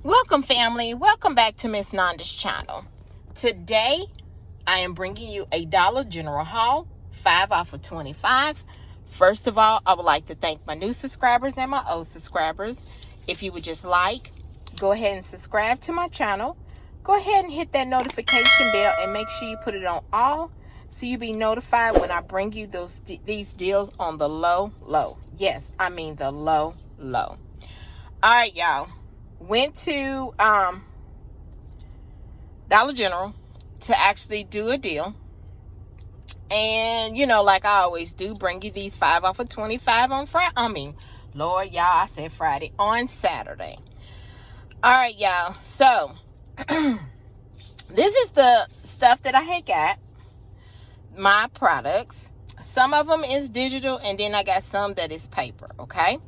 Welcome, family. Welcome back to Miss Nanda's channel. Today, I am bringing you a Dollar General haul, 5 off of 25. First of all, I would like to thank my new subscribers and my old subscribers. If you would just go ahead and subscribe to my channel. Go ahead and hit that notification bell and make sure you put it on all so you'll be notified when I bring you these deals on the low. Yes, I mean the low. All right, y'all. Went to Dollar General to actually do a deal. And, you know, like I always do, bring you these 5 off of 25 on Friday. Lord, y'all, I said Friday. On Saturday. All right, y'all. So, this is the stuff that I had got. My products. Some of them is digital, and then I got some that is paper, okay?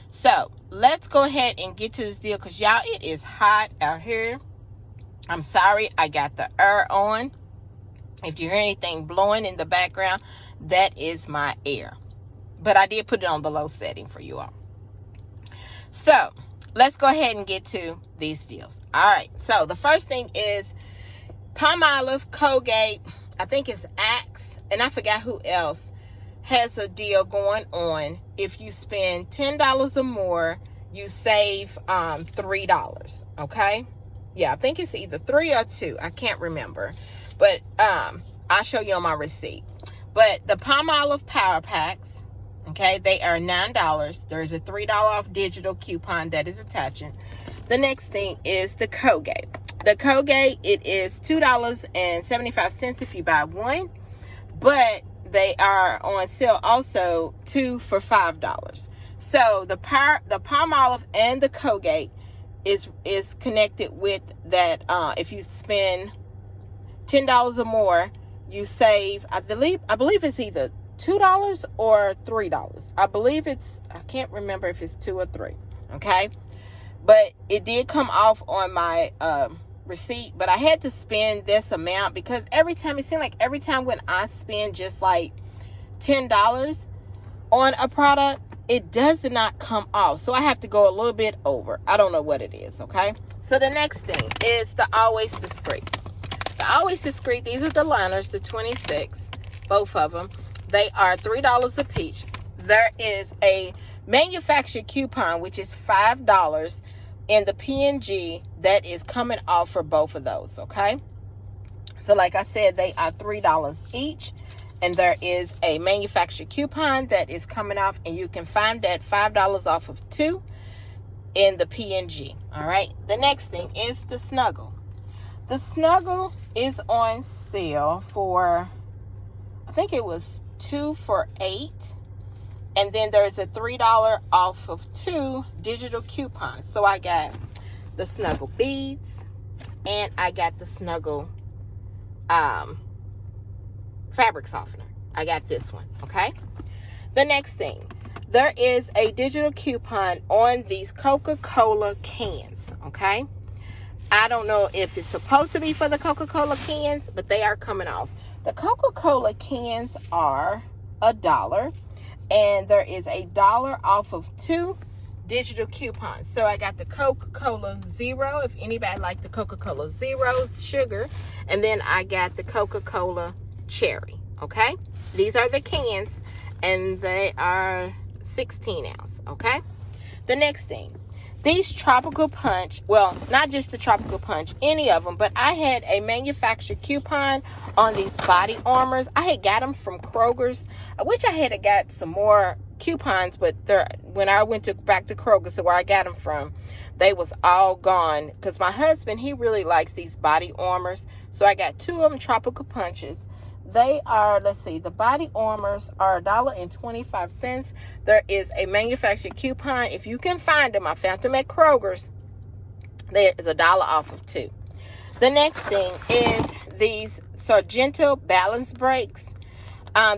So, let's go ahead and get to this deal because, y'all, it is hot out here. I'm sorry, I got the air on. If you hear anything blowing in the background, that is my air. But I did put it on the low setting for you all. So, let's go ahead and get to these deals. All right, so the first thing is Palmolive, Colgate, I think it's Axe, and I forgot who else has a deal going on. If you spend $10 or more, you save $3, okay? Yeah, I think it's either 3 or 2. I can't remember. But I'll show you on my receipt. But the Palmolive Power Packs, okay, they are $9. There's a $3 off digital coupon that is attaching. The next thing is the Colgate. The Colgate, it is $2.75 if you buy one. But they are on sale also 2 for $5. So the Palmolive and the Colgate is connected with that. If you spend $10 or more, you save, I believe it's either $2 or $3. I can't remember if it's 2 or 3. Okay, but it did come off on my receipt, but I had to spend this amount because it seemed like every time when I spend just like $10 on a product, it does not come off. So I have to go a little bit over. I don't know what it is, okay? So the next thing is the Always Discreet. The Always Discreet, these are the liners, the 26, both of them. They are $3 a piece. There is a manufacturer coupon, which is $5 in the P&G that is coming off for both of those, okay? So like I said, they are $3 each. And there is a manufacturer coupon that is coming off, and you can find that $5 off of 2 in the P&G. All right. The next thing is the Snuggle. The Snuggle is on sale for, I think it was 2 for $8. And then there's a $3 off of 2 digital coupons. So I got the Snuggle beads, and I got the Snuggle fabric softener. I got this one, okay? The next thing, there is a digital coupon on these Coca-Cola cans, okay? I don't know if it's supposed to be for the Coca-Cola cans, but they are coming off. The Coca-Cola cans are $1, and there is $1 off of 2 digital coupons. So I got the Coca-Cola Zero, if anybody like the Coca-Cola Zero sugar, and then I got the Coca-Cola Cherry, okay? These are the cans, and they are 16 ounce, okay? The next thing, these Tropical Punch, well, not just the Tropical Punch, any of them, but I had a manufacturer coupon on these body armors. I had got them from Kroger's. I wish I had got some more coupons, but when I went back to Kroger's, so where I got them from, they was all gone, because my husband, he really likes these body armors. So I got 2 of them Tropical Punches. They are, let's see, the body armors are $1.25. There is a manufacturer coupon. If you can find them, I found them at Kroger's. There is $1 off of 2. The next thing is these Sargento balance brakes.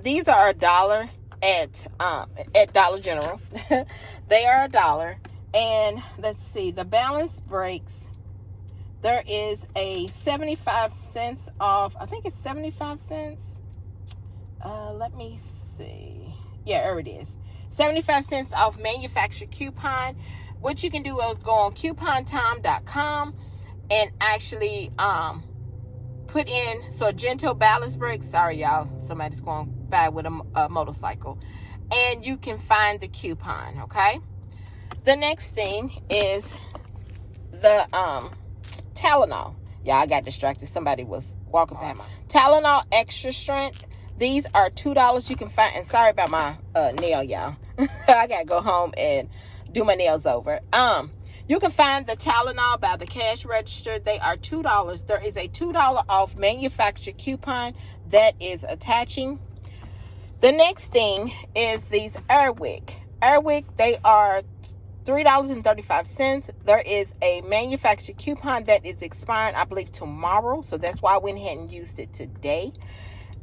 These are $1 at Dollar General. They are $1. And let's see, the balance brakes, there is a 75 cents off. I think it's 75 cents. Let me see. Yeah, there it is. 75 cents off manufacturer coupon. what you can do is go on coupontime.com and actually put in Sargento ballast bricks. Sorry, y'all. Somebody's going by with a motorcycle. And you can find the coupon, okay? The next thing is the Tylenol. Yeah, I got distracted. Somebody was walking by. Tylenol Extra Strength. These are $2 you can find. And sorry about my nail, y'all. I got to go home and do my nails over. You can find the Tylenol by the cash register. They are $2. There is a $2 off manufacturer coupon that is attaching. The next thing is these Airwick. Airwick, they are $3.35. There is a manufacturer coupon that is expiring, I believe, tomorrow. So that's why I went ahead and used it today.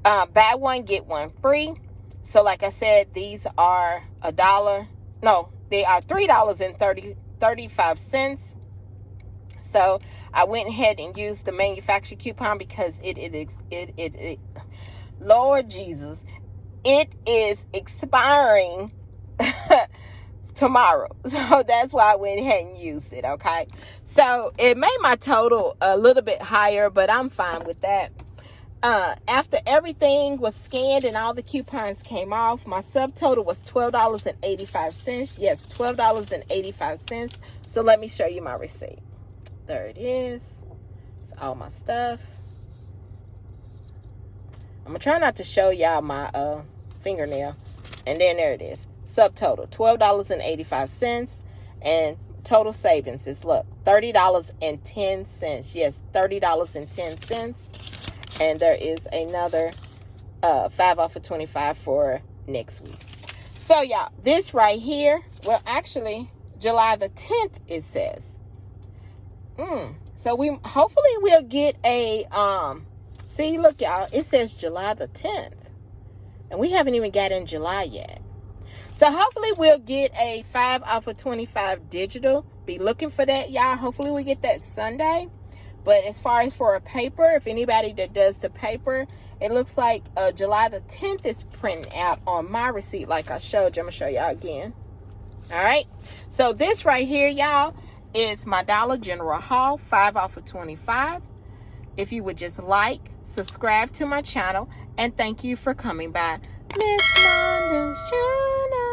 Buy one, get one free. So like I said, these are $1. No, they are $3.35. So I went ahead and used the manufacturer coupon because it Lord Jesus, it is expiring tomorrow. So that's why I went ahead and used it, okay? So it made my total a little bit higher, but I'm fine with that. After everything was scanned and all the coupons came off, my subtotal was $12.85. Yes, $12.85. So let me show you my receipt. There it is. It's all my stuff. I'm going to try not to show y'all my fingernail. And then there it is. Subtotal, $12.85. And total savings is, look, $30.10. Yes, $30.10. And there is another 5 off of 25 for next week. So, y'all, this right here, well, actually, July the 10th, it says. So, hopefully we'll get a, see, look, y'all, it says July the 10th. And we haven't even got in July yet. So, hopefully we'll get a 5 off of 25 digital. Be looking for that, y'all. Hopefully we get that Sunday. But as far as for a paper, if anybody that does the paper, it looks like July the 10th is printing out on my receipt like I showed you. I'm going to show y'all again. All right. So this right here, y'all, is my Dollar General haul, 5 off of 25. If you would just like, subscribe to my channel, and thank you for coming by Miss London's channel.